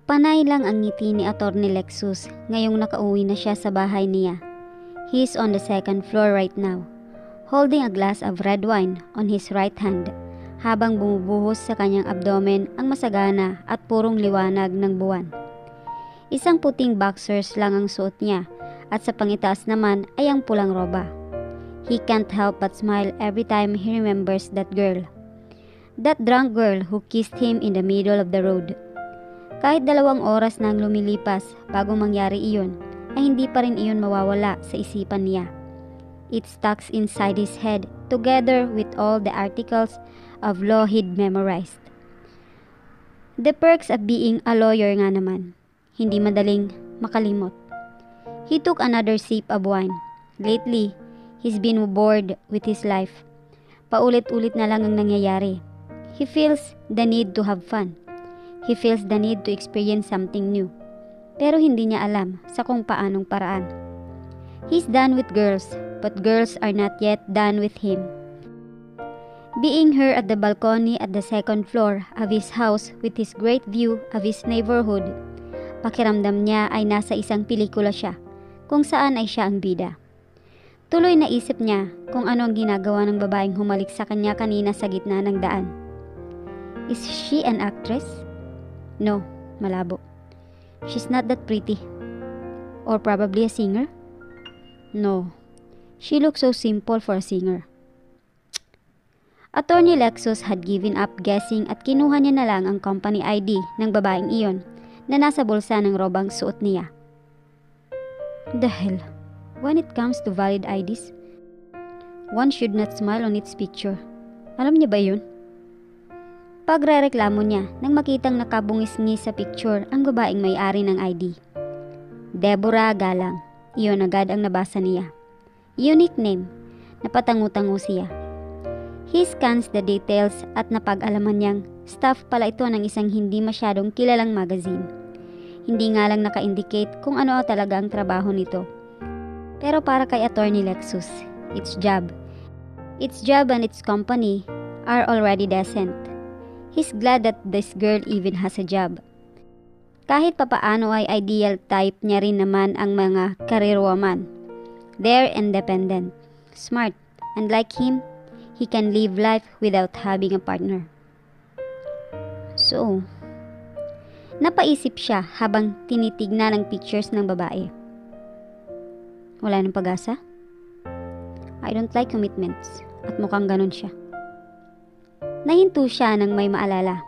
Panay lang ang ngiti ni Atty. Lexus ngayong nakauwi na siya sa bahay niya. He is on the second floor right now, holding a glass of red wine on his right hand, habang bumubuhos sa kanyang abdomen ang masagana at purong liwanag ng buwan. Isang puting boxers lang ang suot niya at sa pangitaas naman ay ang pulang roba. He can't help but smile every time he remembers that girl. That drunk girl who kissed him in the middle of the road. Kahit 2 oras nang lumilipas bago mangyari iyon, ay hindi pa rin iyon mawawala sa isipan niya. It stuck inside his head together with all the articles of law he'd memorized. The perks of being a lawyer nga naman, hindi madaling makalimot. He took another sip of wine. Lately, he's been bored with his life. Paulit-ulit na lang ang nangyayari. He feels the need to have fun. He feels the need to experience something new. Pero hindi niya alam sa kung paanong paraan. He's done with girls, but girls are not yet done with him. Being her at the balcony at the second floor of his house with his great view of his neighborhood, pakiramdam niya ay nasa isang pelikula siya, kung saan ay siya ang bida. Tuloy naisip niya kung ano ang ginagawa ng babaeng humalik sa kanya kanina sa gitna ng daan. Is she an actress? No, malabo. She's not that pretty. Or probably a singer? No, she looks so simple for a singer. Attorney Lexus had given up guessing at kinuha niya na lang ang company ID ng babaeng iyon na nasa bulsa ng robang suot niya. The hell, when it comes to valid IDs, one should not smile on its picture. Alam niya ba yun? Pagrereklamo niya nang makitang nakabungis-ngis sa picture ang babaeng may-ari ng ID. Deborah Galang, iyon agad ang nabasa niya. Unique name, napatangu-tango siya. He scans the details at napag-alaman niyang staff pala ito ng isang hindi masyadong kilalang magazine. Hindi nga lang naka-indicate kung ano talaga ang trabaho nito. Pero para kay Attorney Lexus, its job and its company are already decent. He's glad that this girl even has a job. Kahit papaano ay ideal type niya rin naman ang mga career woman. They're independent, smart, and like him, he can live life without having a partner. So, napaisip siya habang tinitignan ang pictures ng babae. Wala nang pag-asa? I don't like commitments at mukhang ganun siya. Nahinto siya nang may maalala.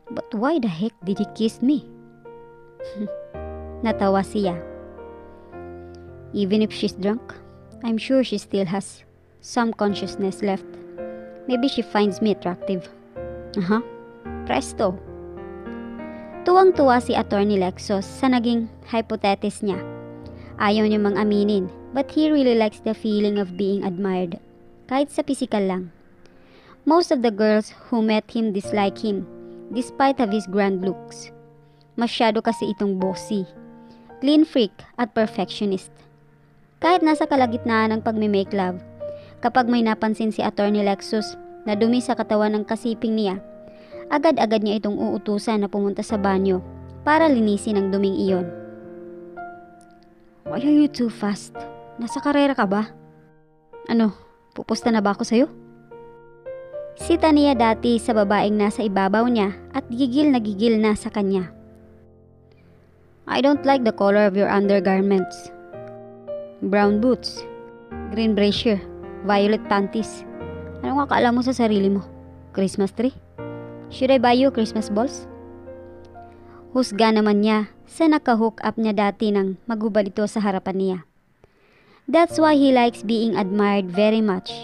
But why the heck did he kiss me? Natawa siya. Even if she's drunk, I'm sure she still has some consciousness left. Maybe she finds me attractive. Presto. Tuwang-tuwa si Attorney Lexus sa naging hypothesis niya. Ayaw niya mang aminin, but he really likes the feeling of being admired, kahit sa pisikal lang. Most of the girls who met him dislike him, despite of his grand looks. Masyado kasi itong bossy, clean freak at perfectionist. Kahit nasa kalagitnaan ng pagme-make love, kapag may napansin si Attorney Lexus na dumi sa katawan ng kasiping niya, agad-agad niya itong uutusan na pumunta sa banyo para linisin ang duming iyon. Why are you too fast? Nasa karera ka ba? Ano, pupusta na ba ako sa'yo? Sita niya dati sa babaeng nasa ibabaw niya at gigil na sa kanya. I don't like the color of your undergarments. Brown boots, green brassiere, violet panties. Ano nga kaala mo sa sarili mo? Christmas tree? Should I buy you Christmas balls? Husga naman niya sa naka-hook up niya dati nang magubad ito sa harapan niya. That's why he likes being admired very much.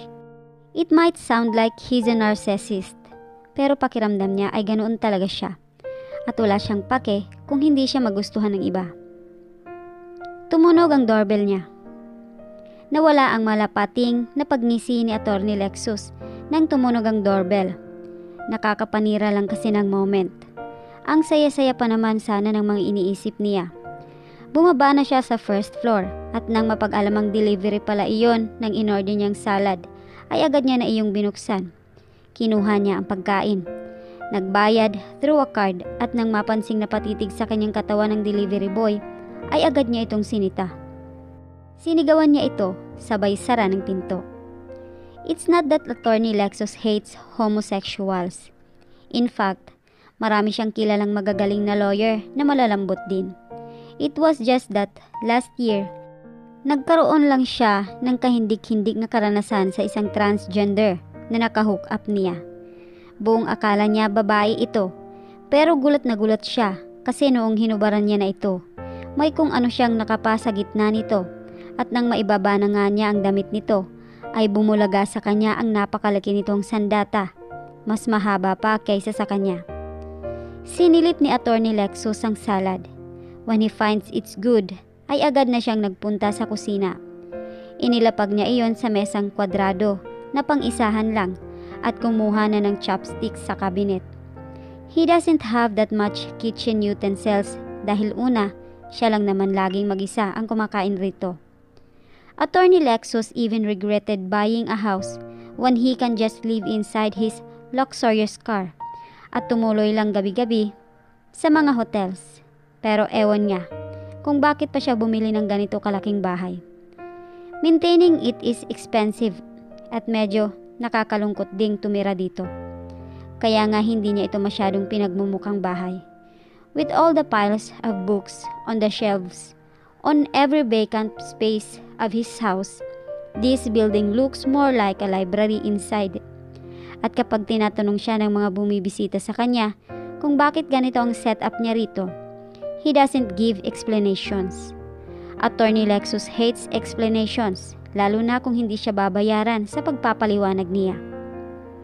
It might sound like he's a narcissist, pero pakiramdam niya ay ganoon talaga siya. At wala siyang pake kung hindi siya magustuhan ng iba. Tumunog ang doorbell niya. Nawala ang malapating na pagngisi ni Attorney Lexus nang tumunog ang doorbell. Nakakapanira lang kasi ng moment. Ang saya-saya pa naman sana ng mga iniisip niya. Bumaba na siya sa first floor at nang mapag-alamang delivery pala iyon ng in-order niyang salad, ay agad niya na iyong binuksan. Kinuha niya ang pagkain. Nagbayad through a card at nang mapansing napatitig sa kanyang katawan ng delivery boy, ay agad niya itong sinita. Sinigawan niya ito, sabay sara ng pinto. It's not that Attorney Lexus hates homosexuals. In fact, marami siyang kilalang magagaling na lawyer na malalambot din. It was just that last year, nagkaroon lang siya ng kahindik-hindik na karanasan sa isang transgender na nakahook up niya. Buong akala niya babae ito, pero gulat na gulat siya kasi noong hinubaran niya na ito, may kung ano siyang nakapa sa gitna nito at nang maibaba na nga niya ang damit nito, ay bumulaga sa kanya ang napakalaki nitong sandata, mas mahaba pa kaysa sa kanya. Sinilip ni Attorney Lexus ang salad. When he finds it's good, ay agad na siyang nagpunta sa kusina. Inilapag niya iyon sa mesang kwadrado na pang-isahan lang at kumuha na ng chopsticks sa cabinet. He doesn't have that much kitchen utensils dahil una, siya lang naman laging mag-isa ang kumakain rito. Attorney Lexus even regretted buying a house when he can just live inside his luxurious car at tumuloy lang gabi-gabi sa mga hotels. Pero ewan niya kung bakit pa siya bumili ng ganito kalaking bahay. Maintaining it is expensive at medyo nakakalungkot ding tumira dito. Kaya nga hindi niya ito masyadong pinagmumukhang bahay. With all the piles of books on the shelves, on every vacant space of his house, this building looks more like a library inside. At kapag tinatanong siya ng mga bumibisita sa kanya kung bakit ganito ang setup niya rito, he doesn't give explanations. Attorney Lexus hates explanations, lalo na kung hindi siya babayaran sa pagpapaliwanag niya.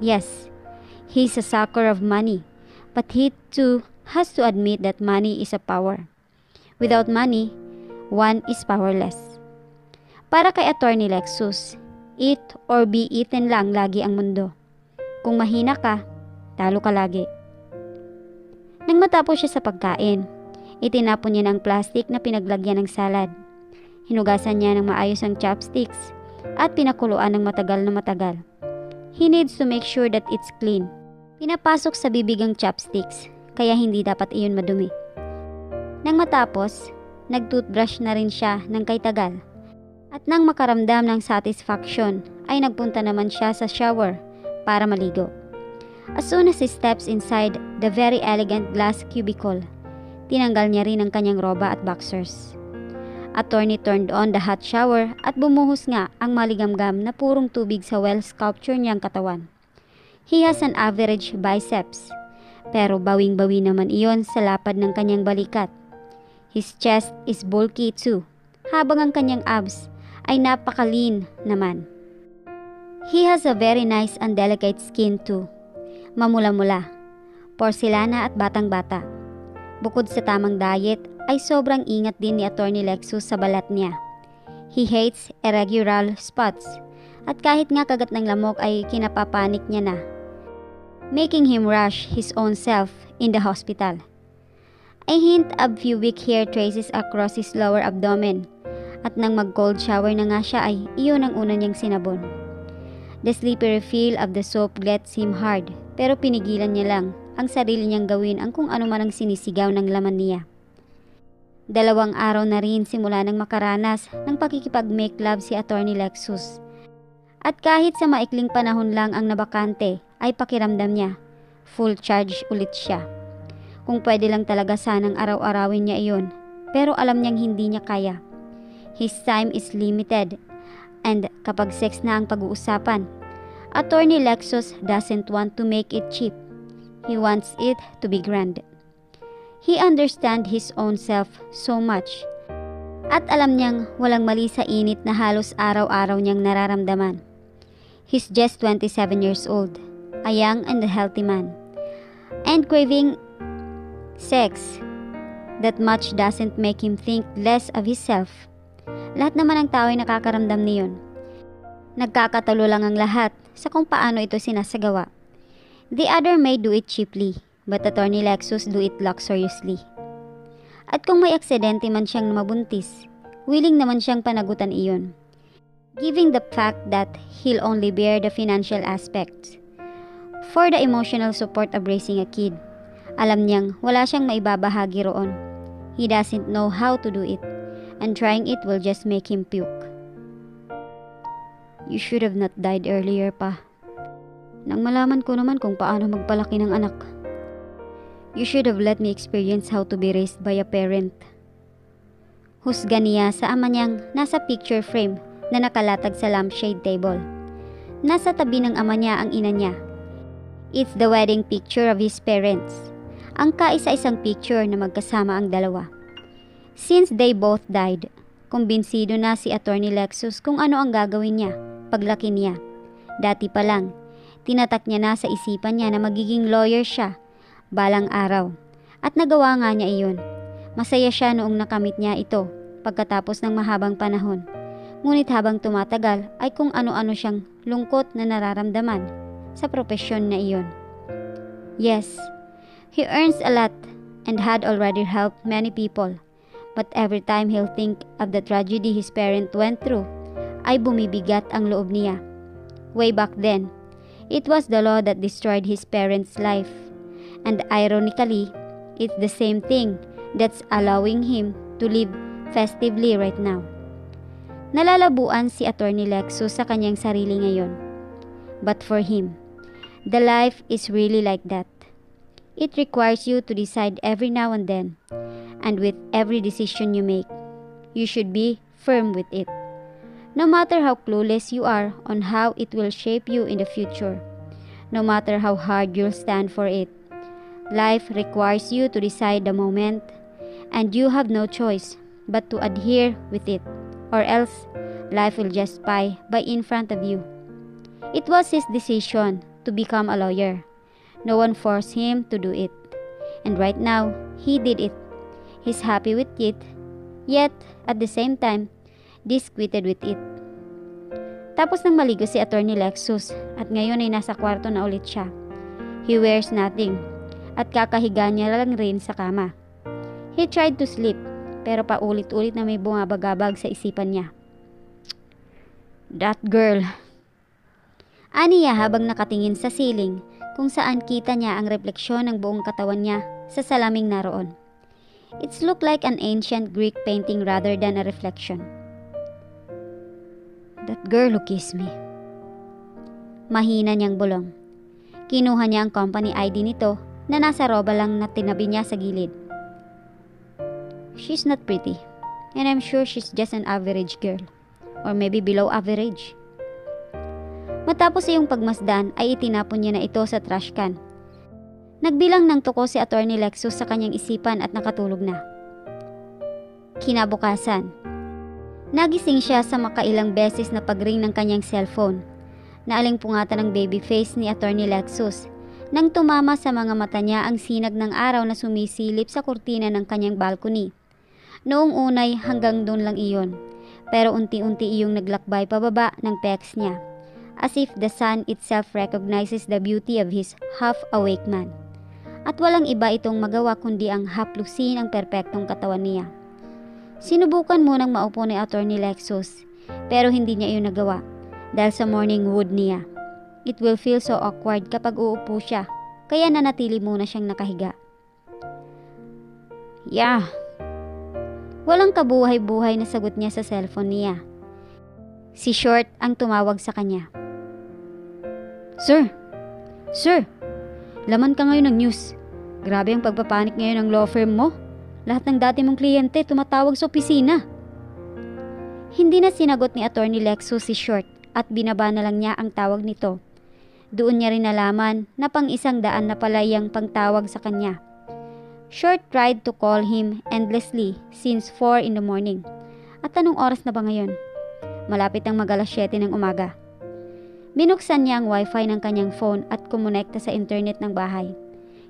Yes, he's a sucker of money, but he too has to admit that money is a power. Without money, one is powerless. Para kay Attorney Lexus, eat or be eaten lang lagi ang mundo. Kung mahina ka, talo ka lagi. Nang matapos siya sa pagkain, itinapon niya ng plastic na pinaglagyan ng salad. Hinugasan niya ng maayos ang chopsticks at pinakuluan ng matagal na matagal. He needs to make sure that it's clean. Pinapasok sa bibig ang chopsticks, kaya hindi dapat iyon madumi. Nang matapos, nag-toothbrush na rin siya ng kay tagal. At nang makaramdam ng satisfaction, ay nagpunta naman siya sa shower para maligo. As soon as he steps inside the very elegant glass cubicle, tinanggal niya rin ang kanyang roba at boxers. Attorney turned on the hot shower at bumuhos nga ang maligamgam na purong tubig sa well-sculpture niyang katawan. He has an average biceps, pero bawing-bawi naman iyon sa lapad ng kanyang balikat. His chest is bulky too, habang ang kanyang abs ay napaka-lean naman. He has a very nice and delicate skin too. Mamula-mula, porselana at batang-bata. Bukod sa tamang diet, ay sobrang ingat din ni Attorney Lexus sa balat niya. He hates irregular spots at kahit nga kagat ng lamok ay kinapapanik niya na, making him rush his own self in the hospital. A hint of pubic hair traces across his lower abdomen at nang mag-cold shower na nga siya ay iyon ang una niyang sinabon. The slippery feel of the soap gets him hard pero pinigilan niya lang ang sarili niyang gawin ang kung ano man ang sinisigaw ng laman niya. 2 araw na rin simula nang makaranas ng pakikipag-make love si Attorney Lexus. At kahit sa maikling panahon lang ang nabakante ay pakiramdam niya, full charge ulit siya. Kung pwede lang talaga sanang araw-arawin niya iyon, pero alam niyang hindi niya kaya. His time is limited, and kapag sex na ang pag-uusapan, Attorney Lexus doesn't want to make it cheap. He wants it to be grand. He understands his own self so much, at alam niyang walang mali sa init na halos araw-araw niyang nararamdaman. He's just 27 years old, a young and healthy man, and craving sex. That much doesn't make him think less of himself. Lahat naman ng tao ay nakakaramdam niyon. Nagkakatalo lang ang lahat sa kung paano ito sinasagawa. The other may do it cheaply, but Attorney Lexus do it luxuriously. At kung may aksidente man siyang mabuntis, willing naman siyang panagutan iyon, giving the fact that he'll only bear the financial aspects. for the emotional support of raising a kid. Alam niyang wala siyang maibabahagi roon. He doesn't know how to do it, and trying it will just make him puke. You should have not died earlier pa. Nang malaman ko naman kung paano magpalaki ng anak. You should have let me experience how to be raised by a parent. Husga niya sa ama niyang nasa picture frame na nakalatag sa lampshade table. Nasa tabi ng ama niya ang ina niya. It's the wedding picture of his parents. Ang kaisa-isang picture na magkasama ang dalawa. Since they both died, kumbinsido na si Attorney Lexus kung ano ang gagawin niya paglaki niya. Dati pa lang, tinatak niya na sa isipan niya na magiging lawyer siya balang araw. At nagawa nga niya iyon. Masaya siya noong nakamit niya ito pagkatapos ng mahabang panahon. Ngunit habang tumatagal ay kung ano-ano siyang lungkot na nararamdaman sa propesyon na iyon. Yes, he earns a lot and had already helped many people. But every time he'll think of the tragedy his parent went through, ay bumibigat ang loob niya. Way back then, it was the law that destroyed his parents' life. And ironically, it's the same thing that's allowing him to live festively right now. Nalalabuan si Attorney Lexus sa kanyang sarili ngayon. But for him, the life is really like that. It requires you to decide every now and then, and with every decision you make, you should be firm with it. No matter how clueless you are on how it will shape you in the future, no matter how hard you'll stand for it, life requires you to decide the moment, and you have no choice but to adhere with it, or else life will just by in front of you. It was his decision to become a lawyer. No one forced him to do it. And right now, he did it. He's happy with it, yet at the same time, disquieted with it. Tapos nang maligo si Attorney Lexus at ngayon ay nasa kwarto na ulit siya. He wears nothing at kakahiga niya lang rin sa kama. He tried to sleep pero paulit-ulit na may bumabagabag sa isipan niya. That girl. Aniya habang nakatingin sa ceiling kung saan kita niya ang refleksyon ng buong katawan niya sa salaming naroon. It looked like an ancient Greek painting rather than a reflection. That girl who kissed me. Mahina niyang bulong. Kinuha niya ang company ID nito na nasa roba lang na tinabi niya sa gilid. She's not pretty, and I'm sure she's just an average girl, or maybe below average. Matapos iyong pagmasdan ay itinapon niya na ito sa trash can. Nagbilang ng tuko si Attorney Lexus sa kanyang isipan at nakatulog na. Kinabukasan, nagising siya sa makailang beses na pagring ng kanyang cellphone. Naalingpungatan ng baby face ni Attorney Lexus nang tumama sa mga mata niya ang sinag ng araw na sumisilip sa kurtina ng kanyang balcony. Noong unay hanggang doon lang iyon, pero unti-unti iyong naglakbay pababa ng pecs niya, as if the sun itself recognizes the beauty of his half-awake man. At walang iba itong magawa kundi ang haplusin ang perpektong katawan niya. Sinubukan munang maupo ni Attorney Lexus, pero hindi niya iyon nagawa dahil sa morning wood niya. It will feel so awkward kapag uupo siya, kaya nanatili muna siyang nakahiga. Yeah. Walang kabuhay-buhay na sagot niya sa cellphone niya. Si Short ang tumawag sa kanya. Sir! Sir! Laman ka ngayon ng news. Grabe ang pagpapanik ngayon ng law firm mo. Lahat ng dati mong kliyente tumatawag sa opisina. Hindi na sinagot ni Attorney Lexus si Short at binaba na lang niya ang tawag nito. Doon niya rin nalaman na pang-100 na pala iyang pangtawag sa kanya. Short tried to call him endlessly since 4 in the morning. At anong oras na ba ngayon? Malapit ang mag-alas 7 ng umaga. Binuksan niya ang wifi ng kanyang phone at kumonekta sa internet ng bahay.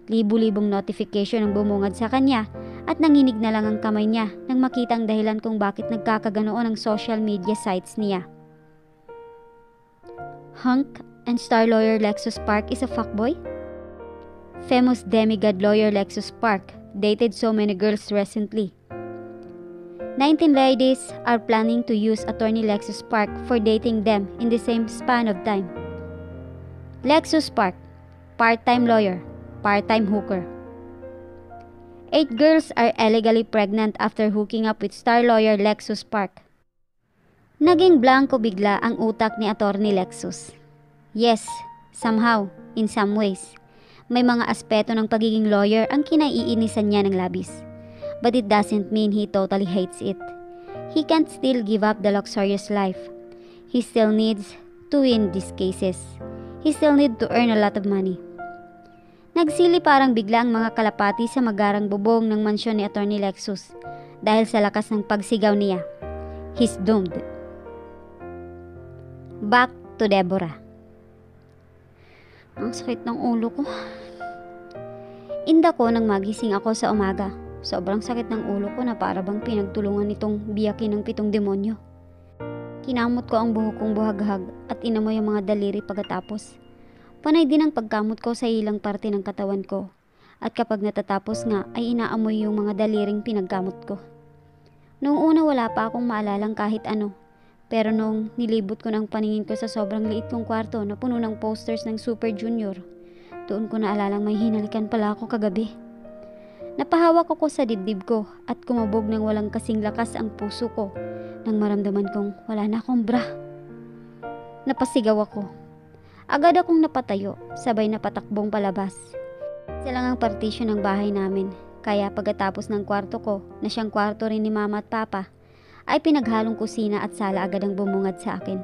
Libu-libong notification ang bumungad sa kanya at nanginig na lang ang kamay niya nang makita ang dahilan kung bakit nagkakaganoon ang social media sites niya. Hunk and star lawyer Lexus Park is a fuckboy? Famous demigod lawyer Lexus Park dated so many girls recently. 19 ladies are planning to use Attorney Lexus Park for dating them in the same span of time. Lexus Park, part-time lawyer, part-time hooker. 8 girls are illegally pregnant after hooking up with star lawyer Lexus Park. Naging blanco bigla ang utak ni Attorney Lexus. Yes, somehow, in some ways, may mga aspeto ng pagiging lawyer ang kinaiinisan niya ng labis. But it doesn't mean he totally hates it. He can't still give up the luxurious life. He still needs to win these cases. He still needs to earn a lot of money. Nagsili parang bigla ang mga kalapati sa magarang bubong ng mansyon ni Attorney Lexus dahil sa lakas ng pagsigaw niya. He's doomed. Back to Deborah. Ang sakit ng ulo ko. Inda ko nang magising ako sa umaga. Sobrang sakit ng ulo ko na para bang pinagtulungan nitong biyakin ng 7 demonyo. Kinamot ko ang buhok kong buhaghag at inamoy ang mga daliri pagkatapos. Panay din ang pagkamot ko sa ilang parte ng katawan ko. At kapag natatapos nga ay inaamoy yung mga daliring pinagkamot ko. Noong una wala pa akong maalalang kahit ano. Pero nung nilibot ko ng paningin ko sa sobrang liit kong kwarto na puno ng posters ng Super Junior, doon ko naalalang may hinalikan pala ako kagabi. Napahawak ako sa dibdib ko at kumabog ng walang kasing lakas ang puso ko nang maramdaman kong wala na akong bra. Napasigaw ako. Agad akong napatayo, sabay na patakbong palabas. Isa lang ang partition ng bahay namin, kaya pagkatapos ng kwarto ko, na siyang kwarto rin ni Mama at Papa, ay pinaghalong kusina at sala agad ang bumungad sa akin.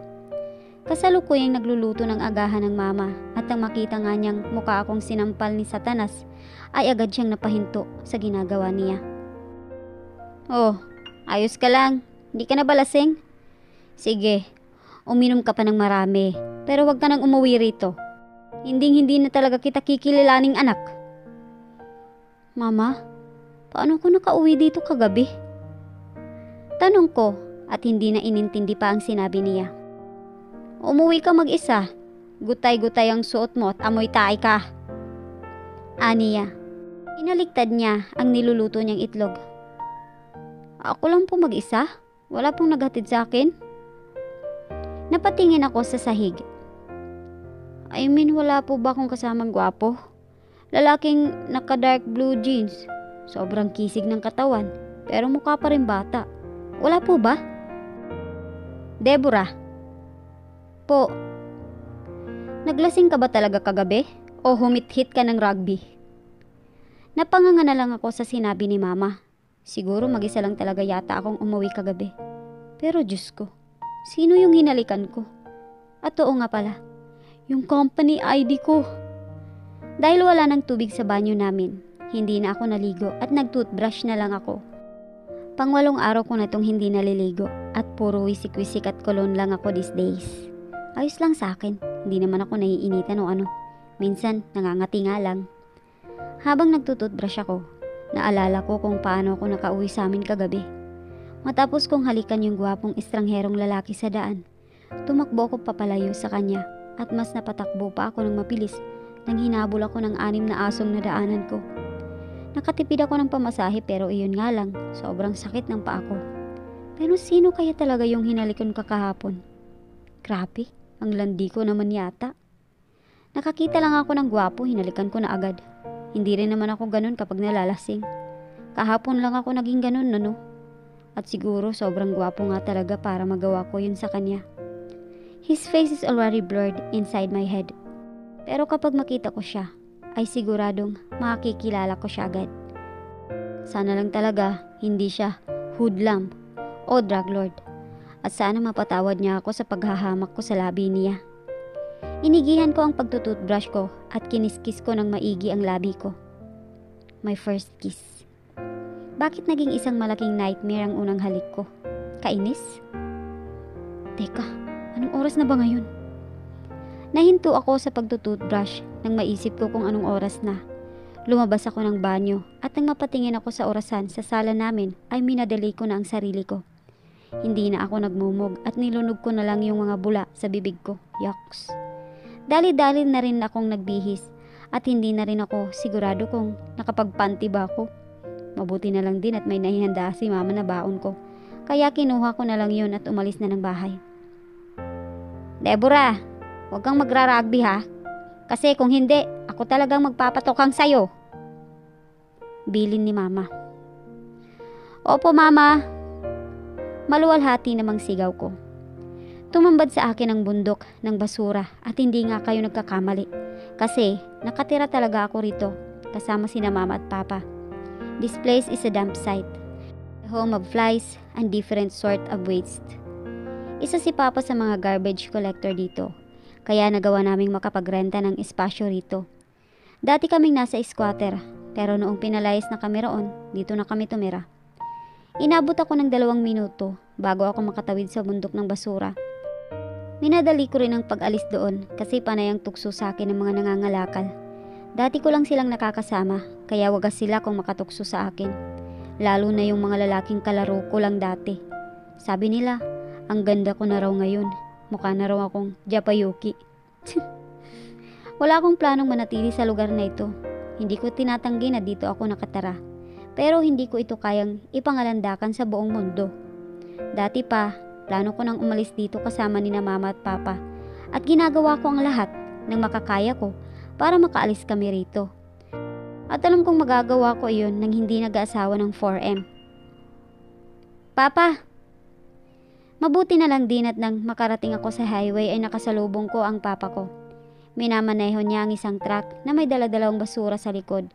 Kasalukuyang nagluluto ng agahan ng Mama at nang makita nga niyang mukha akong sinampal ni Satanas, ay agad siyang napahinto sa ginagawa niya. Oh, ayos ka lang, hindi ka na balasing? Sige, uminom ka pa ng marami. Pero wag ka nang umuwi rito. Hindi na talaga kita kikilalaning anak. Mama, paano ko nakauwi dito kagabi? Tanong ko at hindi na inintindi pa ang sinabi niya. Umuwi ka mag-isa. Gutay-gutay ang suot mo at amoy tae ka. Aniya. Inaliktad niya ang niluluto niyang itlog. Ako lang po mag-isa? Wala pong naghatid sa akin? Napatingin ako sa sahig. I mean, wala po ba akong kasamang gwapo? Lalaking naka-dark blue jeans. Sobrang kisig ng katawan, pero mukha pa rin bata. Wala po ba? Deborah. Po. Naglasing ka ba talaga kagabi? O humit-hit ka ng rugby? Napanganga na lang ako sa sinabi ni Mama. Siguro mag-isa lang talaga yata akong umuwi kagabi. Pero Diyos ko, sino yung hinalikan ko? At oo nga pala, yung company ID ko. Dahil wala ng tubig sa banyo namin, hindi na ako naligo at nag-toothbrush na lang ako. Pang-8 araw ko na itong hindi naliligo at puro wisik-wisik at kolon lang ako these days. Ayos lang sa akin, hindi naman ako naiinitan o ano. Minsan, nangangati nga lang. Habang nagtututbrush ako, naalala ko kung paano ako nakauwi sa amin kagabi. Matapos kong halikan yung gwapong estrangherong lalaki sa daan, tumakbo ako papalayo sa kanya at mas napatakbo pa ako ng mabilis nang hinabol ako ng 6 na asong nadaanan ko. Nakatipid ako ng pamasahe pero iyon nga lang, sobrang sakit ng paa ko. Pero sino kaya talaga yung hinalikon kakahapon? Grabe, ang landi ko naman yata. Nakakita lang ako ng gwapo, hinalikan ko na agad. Hindi rin naman ako ganun kapag nalalasing. Kahapon lang ako naging ganun, no? At siguro sobrang gwapo nga talaga para magawa ko yun sa kanya. His face is already blurred inside my head. Pero kapag makita ko siya, ay siguradong makikilala ko siya agad. Sana lang talaga hindi siya hoodlum o drug lord. At sana mapatawad niya ako sa paghahamak ko sa labi niya. Inigihan ko ang pagtututbrush ko at kiniskis ko ng maigi ang labi ko. My first kiss. Bakit naging isang malaking nightmare ang unang halik ko? Kainis? Teka, anong oras na ba ngayon? Nahinto ako sa pagtututbrush nang maisip ko kung anong oras na. Lumabas ako ng banyo at nang mapatingin ako sa orasan sa sala namin ay minadali ko na ang sarili ko. Hindi na ako nagmumog at nilunog ko na lang yung mga bula sa bibig ko. Yucks. Dali-dali na rin akong nagbihis at hindi na rin ako sigurado kung nakapagpanti ba ako. Mabuti na lang din at may nahihanda si Mama na baon ko. Kaya kinuha ko na lang yun at umalis na ng bahay. Deborah, huwag kang magra-rugby ha. Kasi kung hindi, Ako talagang magpapatokang sa'yo. Bilin ni Mama. Opo, Mama. Maluwalhati namang sigaw ko. Tumambad sa akin ang bundok ng basura at hindi nga kayo nagkakamali. Kasi nakatira talaga ako rito kasama sina Mama at Papa. This place is a dump site. The home of flies and different sort of waste. Isa si Papa sa mga garbage collector dito. Kaya nagawa naming makapagrenta ng espasyo rito. Dati kaming nasa squatter, pero noong pinalayas na kami roon, dito na kami tumira. Inabot ako ng 2 minuto bago ako makatawid sa bundok ng basura. Minadali ko rin ang pag-alis doon kasi panay ang tukso sa akin ng mga nangangalakal. Dati ko lang silang nakakasama, kaya wagas sila kung makatukso sa akin. Lalo na yung mga lalaking kalaro ko lang dati. Sabi nila, ang ganda ko na raw ngayon. Mukha na raw akong Japayuki. Wala akong planong manatili sa lugar na ito. Hindi ko tinatanggi na dito ako nakatara. Pero hindi ko ito kayang ipangalandakan sa buong mundo. Dati pa, plano ko nang umalis dito kasama ni na Mama at Papa. At ginagawa ko ang lahat ng makakaya ko para makaalis kami rito. At alam kong magagawa ko iyon nang hindi nag-aasawa ng 4M. Papa! Mabuti na lang din at nang makarating ako sa highway ay nakasalubong ko ang papa ko. Minamaneho niya ang isang truck na may daladalawang basura sa likod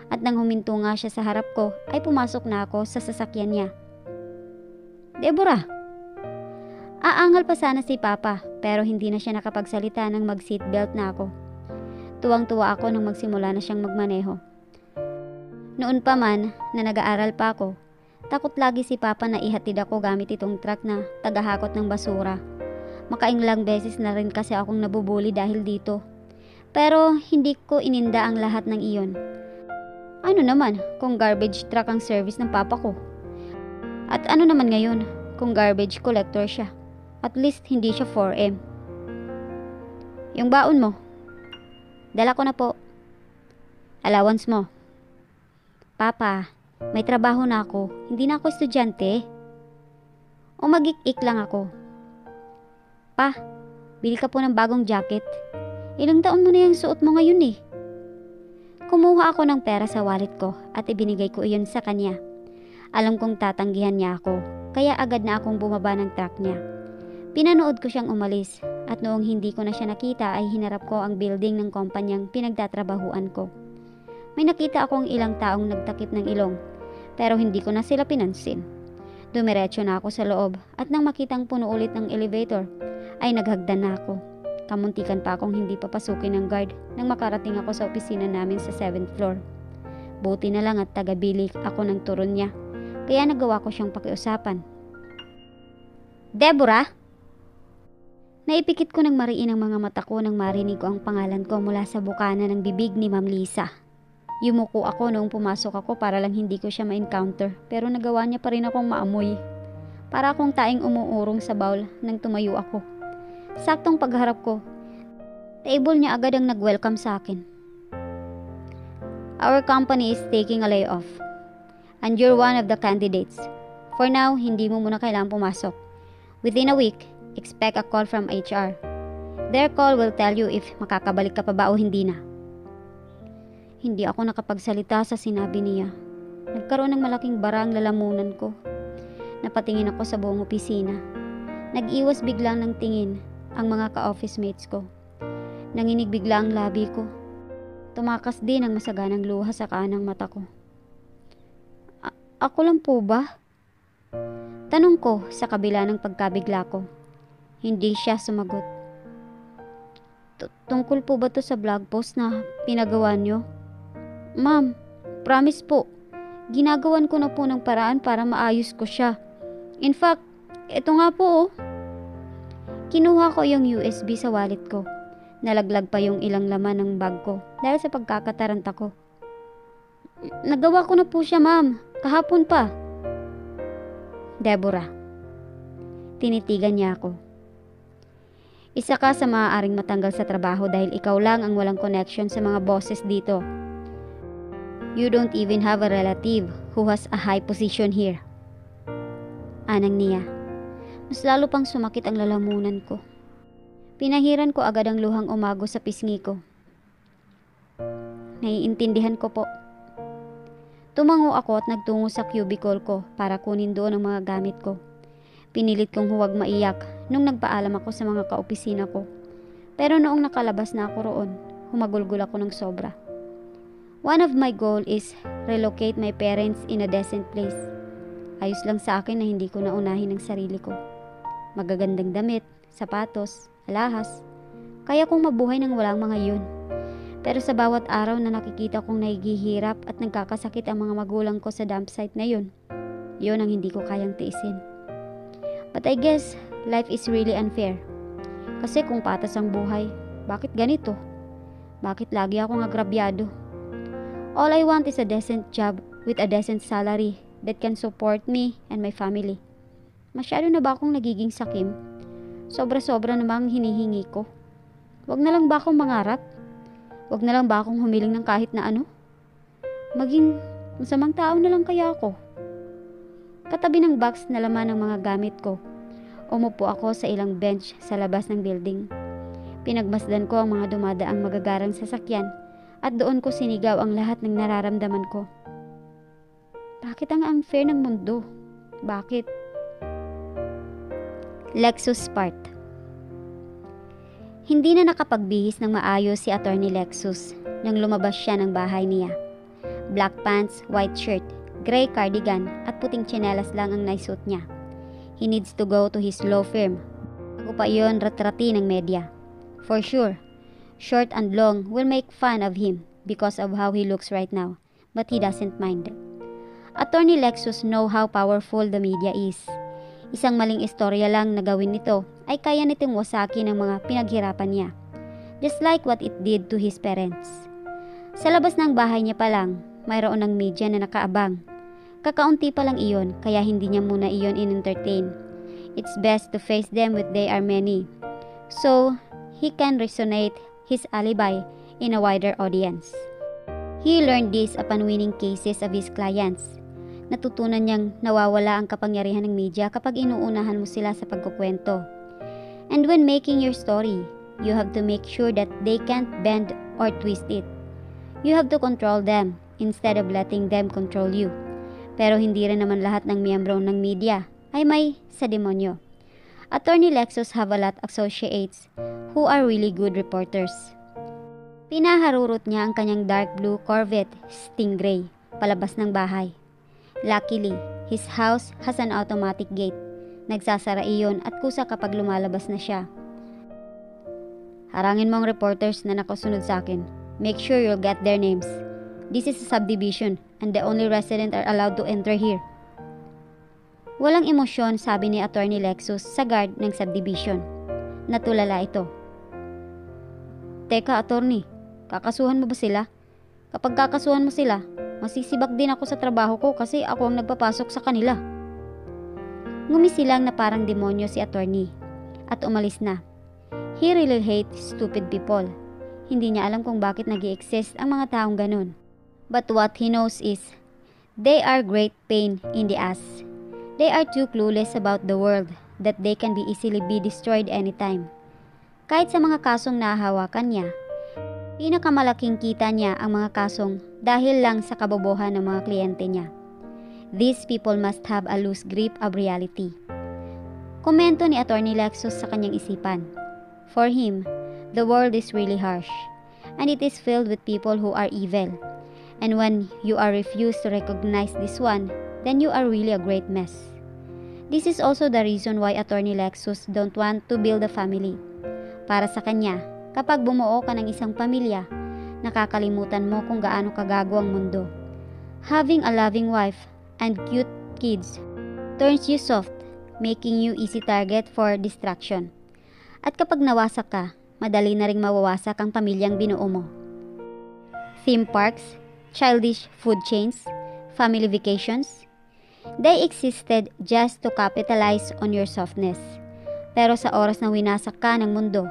at nang huminto nga siya sa harap ko ay pumasok na ako sa sasakyan niya. Deborah! Aangal pa sana si Papa pero hindi na siya nakapagsalita nang mag-seatbelt na ako. Tuwang-tuwa ako nang magsimula na siyang magmaneho. Noon pa man na nag-aaral pa ako, takot lagi si Papa na ihatid ako gamit itong truck na tagahakot ng basura. Makainglang beses na rin kasi akong nabubuli dahil dito. Pero hindi ko ininda ang lahat ng iyon. Ano naman kung garbage truck ang service ng Papa ko? At ano naman ngayon kung garbage collector siya? At least hindi siya 4M. Yung baon mo. Dala ko na po. Allowance mo. Papa, may trabaho na ako. Hindi na ako estudyante. O mag-ik-ik lang ako. Pa, bili ka po ng bagong jacket. Ilang taon mo na yung suot mo ngayon eh. Kumuha ako ng pera sa wallet ko at ibinigay ko iyon sa kanya. Alam kong tatanggihan niya ako, kaya agad na akong bumaba ng truck niya. Pinanood ko siyang umalis at noong hindi ko na siya nakita ay hinarap ko ang building ng kumpanyang pinagtatrabahuan ko. May nakita akong ilang taong nagtakip ng ilong pero hindi ko na sila pinansin. Dumiretso na ako sa loob at nang makitang puno ulit ng elevator ay naghagdan na ako. Kamuntikan pa akong hindi papasukin ng guard nang makarating ako sa opisina namin sa 7th floor. Buti na lang at taga-bili ako ng turon niya kaya nagawa ko siyang pakiusapan. Deborah! Naipikit ko ng mariin ang mga mata ko nang marinig ko ang pangalan ko mula sa bukana ng bibig ni Ma'am Lisa. Yumuko ako noong pumasok ako para lang hindi ko siya ma-encounter pero nagawa niya pa rin akong maamoy. Para akong taing umuurong sa bowl nang tumayo ako. Saktong pagharap ko, table niya agad ang nag-welcome sa akin. Our company is taking a layoff and you're one of the candidates. For now, hindi mo muna kailangang pumasok. Within a week, expect a call from HR. Their call will tell you if makakabalik ka pa ba o hindi na. Hindi ako nakapagsalita sa sinabi niya. Nagkaroon ng malaking bara ang lalamunan ko. Napatingin ako sa buong opisina. Nag-iwas biglang ng tingin ang mga ka-office mates ko. Nanginig bigla ang labi ko. Tumakas din ang masaganang luha sa kanang mata ko. Ako lang po ba? Tanong ko sa kabila ng pagkabigla ko. Hindi siya sumagot. Tungkol po ba to sa blog post na pinagawa niyo? Ma'am, promise po. Ginagawan ko na po ng paraan para maayos ko siya. In fact, ito nga po oh. Kinuha ko yung USB sa wallet ko. Nalaglag pa yung ilang laman ng bag ko dahil sa pagkakataranta ko. Nagawa ko na po siya, ma'am. Kahapon pa. Deborah. Tinitigan niya ako. Isa ka sa maaaring matanggal sa trabaho dahil ikaw lang ang walang connection sa mga bosses dito. You don't even have a relative who has a high position here. Anang niya. Mas lalo pang sumakit ang lalamunan ko. Pinahiran ko agad ang luhang umago sa pisngi ko. naiintindihan ko po. Tumango ako at nagtungo sa cubicle ko para kunin doon ang mga gamit ko. Pinilit kong huwag maiyak nung nagpaalam ako sa mga kaopisina ko. Pero noong nakalabas na ako roon, humagulgol ako ng sobra. One of my goal is relocate my parents in a decent place. Ayos lang sa akin na hindi ko naunahin ang sarili ko. Magagandang damit, sapatos, alahas. Kaya kong mabuhay nang walang mga yun. Pero sa bawat araw na nakikita kong naghihirap at nagkakasakit ang mga magulang ko sa dump site na yun ang hindi ko kayang tiisin. But I guess life is really unfair. Kasi kung patas ang buhay, bakit ganito? Bakit lagi akong agrabyado? All I want is a decent job with a decent salary that can support me and my family. Masyado na ba akong nagiging sakim? Sobra-sobra na ba ang hinihingi ko? Wag na lang ba akong mangarap? Wag na lang ba akong humiling ng kahit na ano? Maging masamang tao na lang kaya ako? Katabi ng box na laman ng mga gamit ko, umupo ako sa ilang bench sa labas ng building. Pinagmasdan ko ang mga dumadaang magagarang sasakyan at doon ko sinigaw ang lahat ng nararamdaman ko. Bakit ang unfair ng mundo? Bakit? Lexus part. Hindi na nakapagbihis ng maayos si Attorney Lexus nang lumabas siya ng bahay niya. Black pants, white shirt, gray cardigan at puting tsinelas lang ang naisuot niya. He needs to go to his law firm. Bago pa iyon retrati ng media. For sure, short and long will make fun of him because of how he looks right now, but he doesn't mind. Attorney Lexus know how powerful the media is. Isang maling istorya lang na gawin nito ay kaya nitong wasaki ng mga pinaghirapan niya. Just like what it did to his parents. Sa labas ng bahay niya pa lang, mayroon ng media na nakaabang. Kakaunti pa lang iyon kaya hindi niya muna iyon in-entertain. It's best to face them when they are many. So, he can resonate his alibi in a wider audience. He learned this upon winning cases of his clients. Natutunan niyang nawawala ang kapangyarihan ng media kapag inuunahan mo sila sa pagkukwento. And when making your story, you have to make sure that they can't bend or twist it. You have to control them instead of letting them control you. Pero hindi rin naman lahat ng miyembro ng media ay may sa demonyo. Attorney Lexus have a lot of associates who are really good reporters. Pinaharurot niya ang kanyang dark blue Corvette Stingray palabas ng bahay. Luckily, his house has an automatic gate. Nagsasara iyon at kusa kapag lumalabas na siya. Harangin mo ang reporters na nakasunod sa akin. Make sure you'll get their names. This is a subdivision and the only resident are allowed to enter here. Walang emosyon, sabi ni Attorney Lexus sa guard ng subdivision. Natulala ito. Teka, attorney, kakasuhan mo ba sila? Kapag kakasuhan mo sila, masisibak din ako sa trabaho ko kasi ako ang nagpapasok sa kanila. Ngumisilang na parang demonyo si attorney at umalis na. He really hates stupid people. Hindi niya alam kung bakit nag-i-exist ang mga taong ganun. But what he knows is, they are great pain in the ass. They are too clueless about the world that they can be easily be destroyed anytime. Kahit sa mga kasong nahahawakan niya, pinakamalaking kita niya ang mga kasong dahil lang sa kabobohan ng mga kliyente niya. These people must have a loose grip of reality. Komento ni Attorney Lexus sa kanyang isipan. For him, the world is really harsh, and it is filled with people who are evil. And when you are refused to recognize this one, then you are really a great mess. This is also the reason why Attorney Lexus don't want to build a family. Para sa kanya, kapag bumuo ka ng isang pamilya, nakakalimutan mo kung gaano kagago ang mundo. Having a loving wife and cute kids turns you soft, making you easy target for distraction. At kapag nawasak ka, madali na ring mawawasak ang pamilyang binuo mo. Theme parks, childish food chains, family vacations, they existed just to capitalize on your softness. Pero sa oras na winasak ka ng mundo,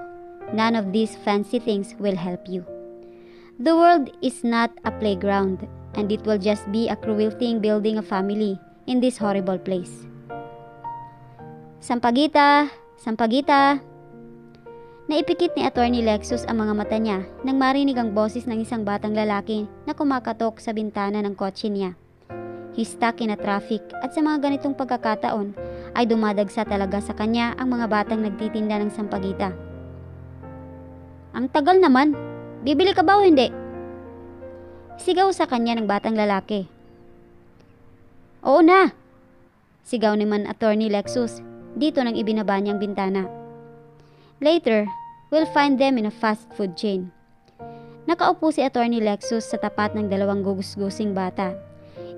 none of these fancy things will help you. The world is not a playground, and it will just be a cruel thing building a family in this horrible place. Sampaguita! Sampaguita! Naipikit ni Attorney Lexus ang mga mata niya nang marinig ang boses ng isang batang lalaki na kumakatok sa bintana ng kotse niya. He's stuck in a traffic at sa mga ganitong pagkakataon ay dumadagsa talaga sa kanya ang mga batang nagtitinda ng sampagita. Ang tagal naman, bibili ka ba o hindi? Sigaw sa kanya ng batang lalaki. Oo na! Sigaw naman Attorney Lexus dito nang ibinaba niyang bintana. Later, we'll find them in a fast food chain. Nakaupo si Attorney Lexus sa tapat ng dalawang gugus-gusing bata.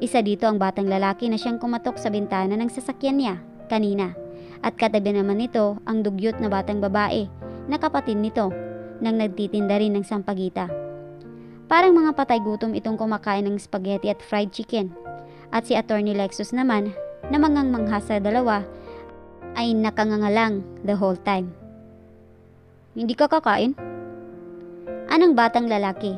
Isa dito ang batang lalaki na siyang kumatok sa bintana ng sasakyan niya kanina at katabi naman nito ang dugyot na batang babae na kapatid nito nang nagtitinda rin ng sampagita. Parang mga patay gutom itong kumakain ng spaghetti at fried chicken at si Attorney Lexus naman na mangangmangha sa dalawa ay nakangangalang the whole time. Hindi ka kakain? Anong batang lalaki?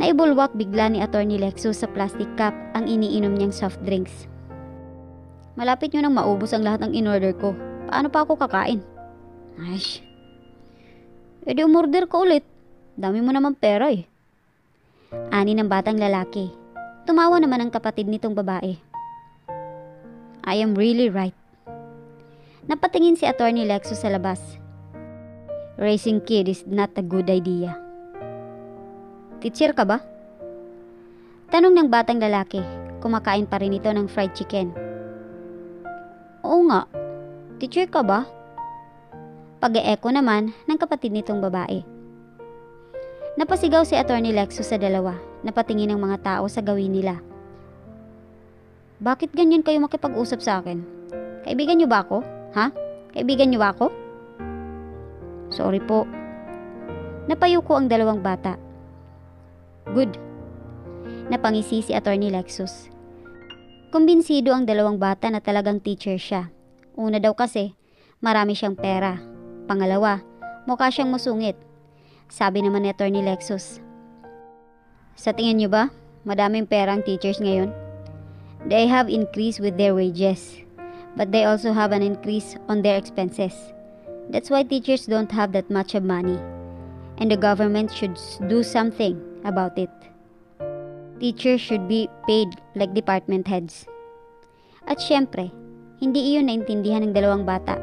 Naibulwak bigla ni Attorney Lexus sa plastic cup ang iniinom niyang soft drinks. Malapit nyo nang maubos ang lahat ng in-order ko. Paano pa ako kakain? Aish. E di umorder ka ulit. Dami mo naman pera eh. Ani ng batang lalaki. Tumawa naman ang kapatid nitong babae. I am really right. Napatingin si Attorney Lexus sa labas. Raising kid is not a good idea. Teacher ka ba? Tanong ng batang lalaki. Kumakain pa rin ito ng fried chicken. Oo nga. Teacher ka ba? Pag-e-echo naman ng kapatid nitong babae. Napasigaw si Attorney Lexus sa dalawa. Napatingin ang mga tao sa gawin nila. Bakit ganyan kayo makipag-usap sa akin? Kaibigan niyo ba ako? Ha? Kaibigan niyo ba ako? Sorry po. Napayuko ang dalawang bata. Good. Napangisi si Attorney Lexus. Kumbinsido ang dalawang bata na talagang teacher siya. Una daw kasi, marami siyang pera. Pangalawa, mukha siyang masungit. Sabi naman ni Attorney Lexus. Sa tingin niyo ba, madaming pera ang teachers ngayon? They have increased with their wages, but they also have an increase on their expenses. That's why teachers don't have that much of money. And the government should do something about it. Teachers should be paid like department heads. At syempre, hindi iyon naintindihan ng dalawang bata.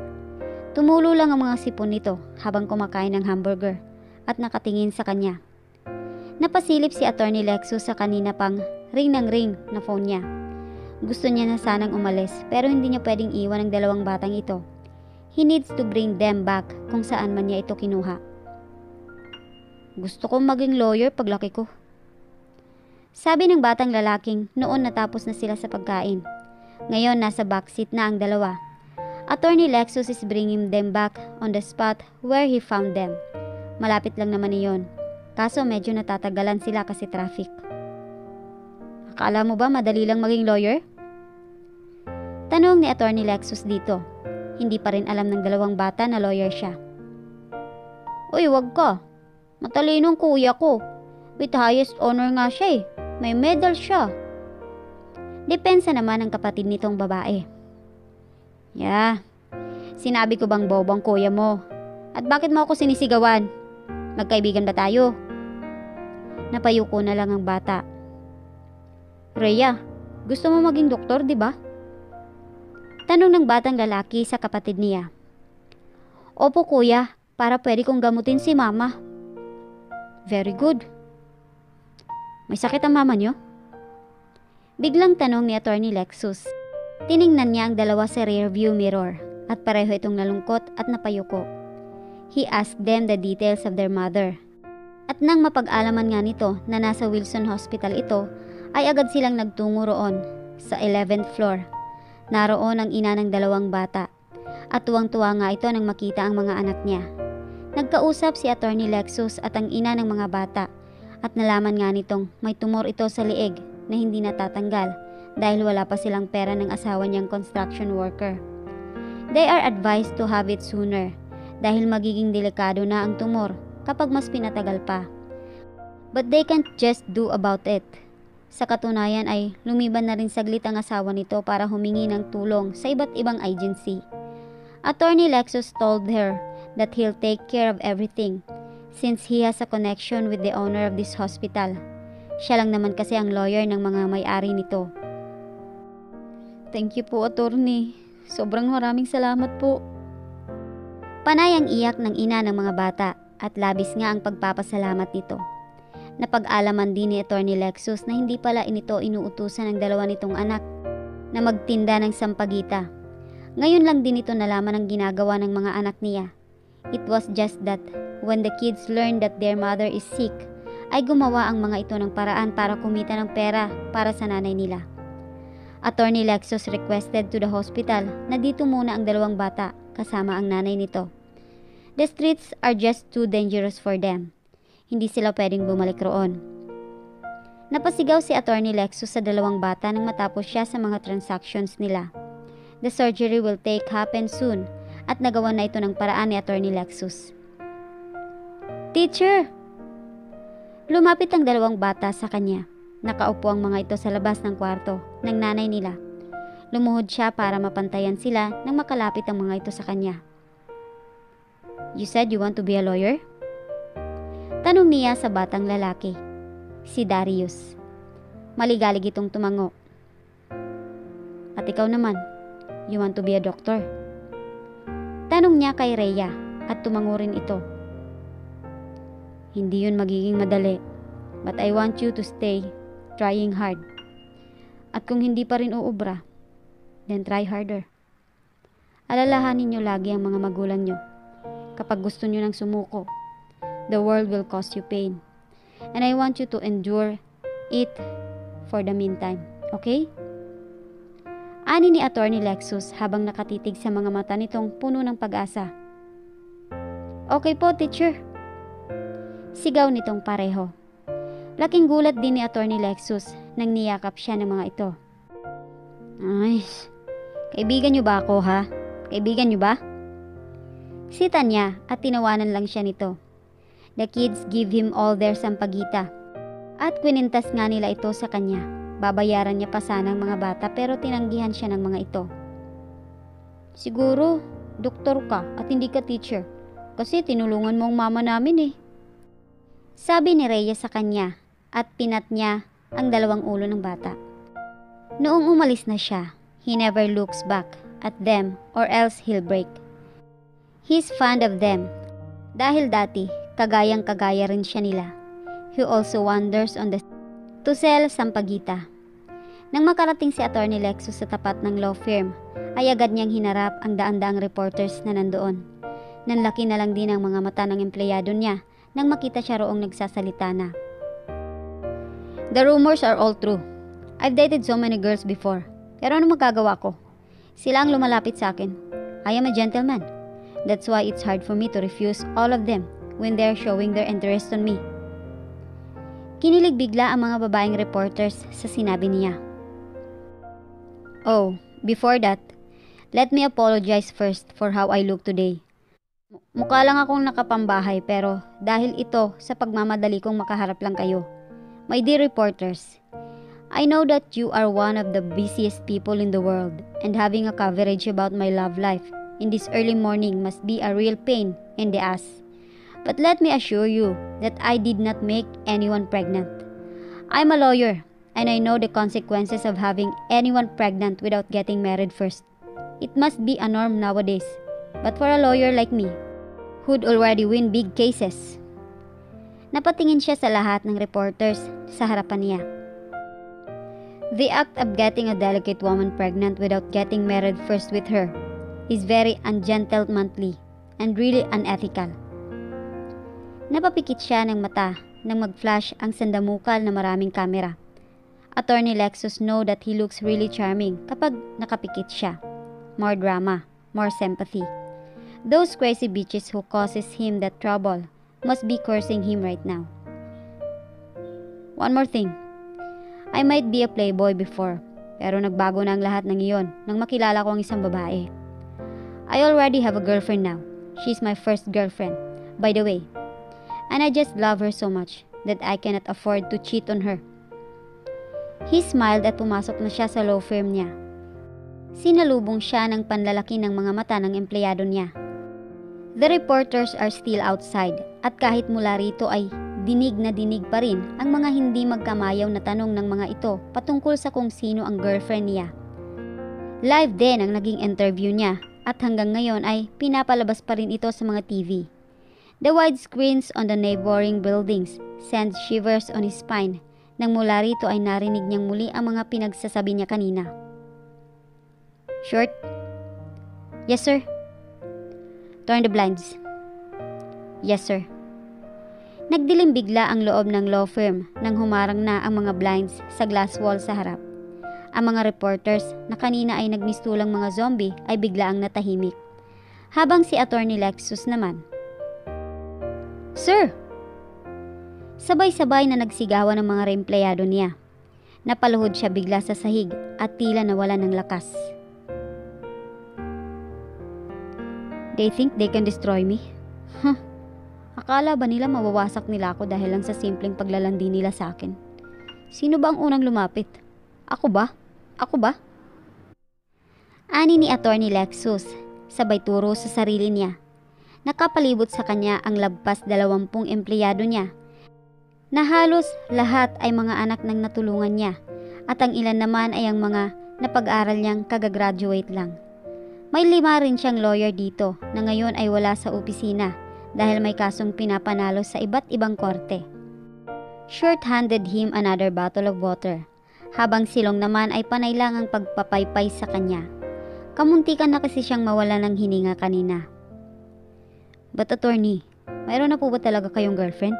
Tumulo lang ang mga sipon nito habang kumakain ng hamburger at nakatingin sa kanya. Napasilip si Attorney Lexus sa kanina pang ring ng ring na phone niya. Gusto niya na sanang umalis pero hindi niya pwedeng iwan ang dalawang batang ito. He needs to bring them back kung saan man niya ito kinuha. Gusto kong maging lawyer paglaki ko. Sabi ng batang lalaking noon natapos na sila sa pagkain. Ngayon nasa backseat na ang dalawa. Attorney Lexus is bringing them back on the spot where he found them. Malapit lang naman iyon. Kaso medyo natatagalan sila kasi traffic. Akala mo ba madali lang maging lawyer? Tanong ni Attorney Lexus dito. Hindi pa rin alam ng dalawang bata na lawyer siya. Uy, wag ka. Matalinong kuya ko. With highest honor nga siya eh. May medal siya. Depensa naman ng kapatid nitong babae. Yeah. Sinabi ko bang bobong kuya mo? At bakit mo ako sinisigawan? Magkaibigan ba tayo? Napayuko na lang ang bata. Rhea, gusto mo maging doktor, di ba? Tanong ng batang lalaki sa kapatid niya. Opo kuya, para pwede kong gamutin si mama. Very good. May sakit ang mama niyo? Biglang tanong ni Attorney Lexus. Tiningnan niya ang dalawa sa rearview mirror at pareho itong nalungkot at napayuko. He asked them the details of their mother. At nang mapag-alaman nga nito na nasa Wilson Hospital ito, ay agad silang nagtungo roon sa 11th floor. Naroon ang ina ng dalawang bata at tuwang-tuwa nga ito nang makita ang mga anak niya. Nagkausap si Attorney Lexus at ang ina ng mga bata at nalaman nga nitong may tumor ito sa liig na hindi natatanggal dahil wala pa silang pera ng asawa niyang construction worker. They are advised to have it sooner dahil magiging delikado na ang tumor kapag mas pinatagal pa. But they can't just do about it. Sa katunayan ay lumiban na rin saglit ang asawa nito para humingi ng tulong sa iba't ibang agency. Attorney Lexus told her that he'll take care of everything since he has a connection with the owner of this hospital. Siya lang naman kasi ang lawyer ng mga may-ari nito. Thank you po, attorney. Sobrang maraming salamat po. Panay ang iyak ng ina ng mga bata at labis nga ang pagpapasalamat nito. Napag-alaman din ni Attorney Lexus na hindi pala inito inuutusan ng dalawa nitong anak na magtinda ng sampagita. Ngayon lang din ito nalaman ang ginagawa ng mga anak niya. It was just that when the kids learned that their mother is sick, ay gumawa ang mga ito ng paraan para kumita ng pera para sa nanay nila. Attorney Lexus requested to the hospital na dito muna ang dalawang bata kasama ang nanay nito. The streets are just too dangerous for them. Hindi sila pwedeng bumalik roon. Napasigaw si Attorney Lexus sa dalawang bata nang matapos siya sa mga transactions nila. The surgery will happen soon at nagawa na ito ng paraan ni Attorney Lexus. Teacher! Lumapit ang dalawang bata sa kanya. Nakaupo ang mga ito sa labas ng kwarto ng nanay nila. Lumuhod siya para mapantayan sila nang makalapit ang mga ito sa kanya. You said you want to be a lawyer? Tanong niya sa batang lalaki, si Darius. Maligalig itong tumango. At ikaw naman, you want to be a doctor? Tanong niya kay Rhea at tumango rin ito. Hindi yun magiging madali, but I want you to stay trying hard. At kung hindi pa rin uubra, then try harder. Alalahanin niyo lagi ang mga magulang niyo. Kapag gusto niyo nang sumuko, the world will cause you pain. And I want you to endure it for the meantime. Okay? Ani ni Attorney Lexus habang nakatitig sa mga mata nitong puno ng pag-asa. Okay po, teacher. Sigaw nitong pareho. Laking gulat din ni Attorney Lexus nang niyakap siya ng mga ito. Ay, kaibigan niyo ba ako ha? Kaibigan niyo ba? Sita niya at tinawanan lang siya nito. The kids give him all their sampagita. At kwinintas nga nila ito sa kanya. Babayaran niya pa sana ang mga bata pero tinanggihan siya ng mga ito. Siguro, doktor ka at hindi ka teacher. Kasi tinulungan mo ang mama namin eh. Sabi ni Rhea sa kanya at pinat niya ang dalawang ulo ng bata. Noong umalis na siya, he never looks back at them or else he'll break. He's fond of them. Dahil dati, kagayang-kagaya rin siya nila. He also wanders on the to sell sampagita. Nang makarating si Attorney Lexus sa tapat ng law firm, ay agad niyang hinarap ang daan-daang reporters na nandoon. Nanlaki na lang din ang mga mata ng empleyado niya nang makita siya roong nagsasalita na. The rumors are all true. I've dated so many girls before. Pero ano magagawa ko? Sila ang lumalapit sa akin. I am a gentleman. That's why it's hard for me to refuse all of them when they're showing their interest on me. Kinilig bigla ang mga babaeng reporters sa sinabi niya. Oh, before that, let me apologize first for how I look today. Mukha lang akong nakapambahay pero dahil ito sa pagmamadali kong makaharap lang kayo. My dear reporters, I know that you are one of the busiest people in the world and having a coverage about my love life in this early morning must be a real pain in the ass. But let me assure you that I did not make anyone pregnant. I'm a lawyer and I know the consequences of having anyone pregnant without getting married first. It must be a norm nowadays. But for a lawyer like me, who'd already win big cases. Napatingin siya sa lahat ng reporters sa harapan niya. The act of getting a delicate woman pregnant without getting married first with her is very ungentlemanly and really unethical. Napapikit siya ng mata nang mag-flash ang sandamukal na maraming kamera. Attorney Lexus know that he looks really charming kapag nakapikit siya. More drama, more sympathy. Those crazy bitches who causes him that trouble must be cursing him right now. One more thing. I might be a playboy before, pero nagbago na ang lahat ng iyon nang makilala ko ang isang babae. I already have a girlfriend now. She's my first girlfriend, by the way. And I just love her so much that I cannot afford to cheat on her. He smiled at pumasok na siya sa law firm niya. Sinalubong siya ng panlalaki ng mga mata ng empleyado niya. The reporters are still outside at kahit mula rito ay dinig na dinig pa rin ang mga hindi magkamayaw na tanong ng mga ito patungkol sa kung sino ang girlfriend niya. Live din ang naging interview niya at hanggang ngayon ay pinapalabas pa rin ito sa mga TV. The wide screens on the neighboring buildings send shivers on his spine nang mula rito ay narinig niyang muli ang mga pinagsasabi niya kanina. Short? Yes, sir. Turn the blinds. Yes, sir. Nagdilim bigla ang loob ng law firm nang humarang na ang mga blinds sa glass wall sa harap. Ang mga reporters na kanina ay nagmistulang mga zombie ay biglaang natahimik. Habang si Attorney Lexus naman, "Sir!" Sabay-sabay na nagsigawan ng mga empleyado niya. Napaluhod siya bigla sa sahig at tila nawala ng lakas. They think they can destroy me? Akala ba nila mawawasak nila ako dahil lang sa simpleng paglalandi nila sa akin? Sino ba ang unang lumapit? Ako ba? Ako ba? Ani ni Attorney Lexus, sabay turo sa sarili niya. Nakapalibot sa kanya ang labpas 20 empleyado niya, na halos lahat ay mga anak ng natulungan niya at ang ilan naman ay ang mga napag-aral niyang kagagraduate lang. May 5 rin siyang lawyer dito na ngayon ay wala sa opisina dahil may kasong pinapanalo sa iba't ibang korte. Short handed him another bottle of water, habang Silong naman ay panay lang ang pagpapaypay sa kanya. Kamuntikan na kasi siyang mawala ng hininga kanina. But attorney, mayroon na po ba talaga kayong girlfriend?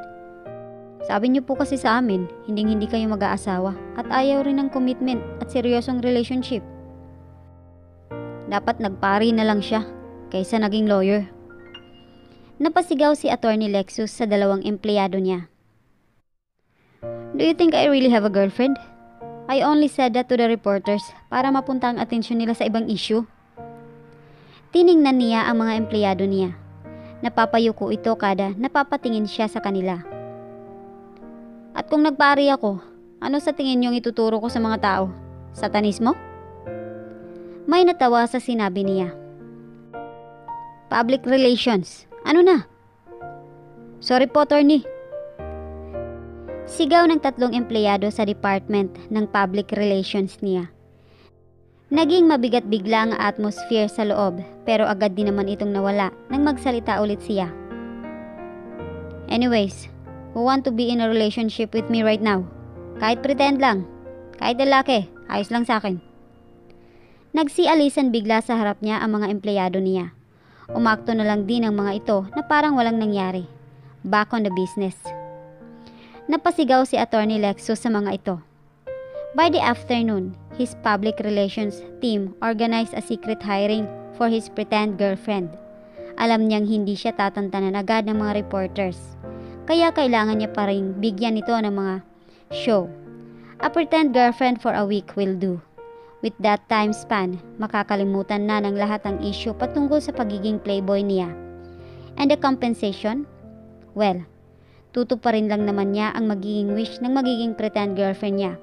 Sabi niyo po kasi sa amin, hindi kayo mag-aasawa at ayaw rin ng commitment at seryosong relationship. Dapat nagpari na lang siya kaysa naging lawyer. Napasigaw si Attorney Lexus sa 2 empleyado niya. Do you think I really have a girlfriend? I only said that to the reporters para mapunta ang atensyon nila sa ibang issue. Tiningnan niya ang mga empleyado niya. Napapayuko ito kada napapatingin siya sa kanila. At kung nagpari ako, ano sa tingin niyong ituturo ko sa mga tao? Satanismo? May natawa sa sinabi niya. Public relations. Ano na? Sorry po, attorney. Sigaw ng 3 empleyado sa department ng public relations niya. Naging mabigat bigla ang atmosphere sa loob pero agad din naman itong nawala nang magsalita ulit siya. Anyways, who want to be in a relationship with me right now? Kahit pretend lang. Kahit lalaki, ayos lang sa akin. Nagsialisan bigla sa harap niya ang mga empleyado niya. Umakto na lang din ang mga ito na parang walang nangyari. Back on the business. Napasigaw si Attorney Lexus sa mga ito. By the afternoon, his public relations team organized a secret hiring for his pretend girlfriend. Alam niyang hindi siya tatantanan agad ng mga reporters, kaya kailangan niya pa rin bigyan ito ng mga show. A pretend girlfriend for a week will do. With that time span, makakalimutan na ng lahat ang issue patungkol sa pagiging playboy niya. And the compensation? Well, tutuparin lang naman niya ang magiging wish ng magiging pretend girlfriend niya.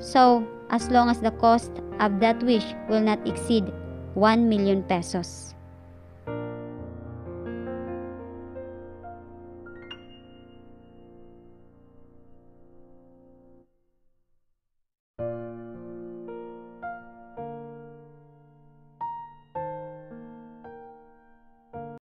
So, as long as the cost of that wish will not exceed 1 million pesos.